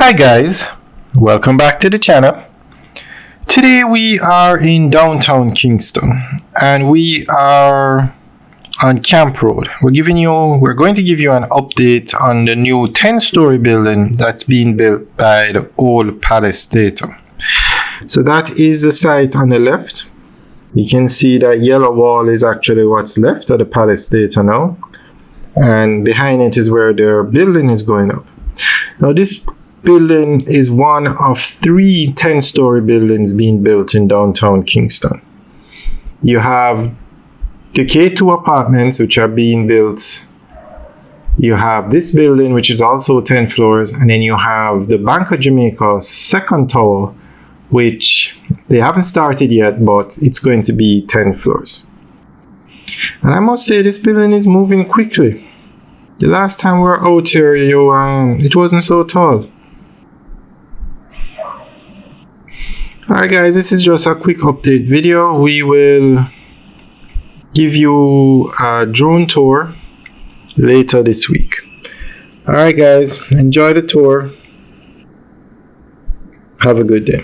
Hi guys, welcome back to the channel. Today we are in downtown Kingston and we are on Camp Road. We're going to give you an update on the new 10-story building that's being built by the old Palace Theatre. So that is the site on the left. You can see that yellow wall is actually what's left of the Palace Theatre now, and behind it is where the building is going up. Now this building is one of 3 10-story buildings being built in downtown Kingston. You have the K2 apartments, which are being built. You have this building, which is also 10 floors, and then you have the Bank of Jamaica's second tower, which they haven't started yet, but it's going to be 10 floors. And I must say, this building is moving quickly. The last time we were out here, it wasn't so tall. Alright guys, this is just a quick update video. We will give you a drone tour later this week. Alright guys, enjoy the tour. Have a good day.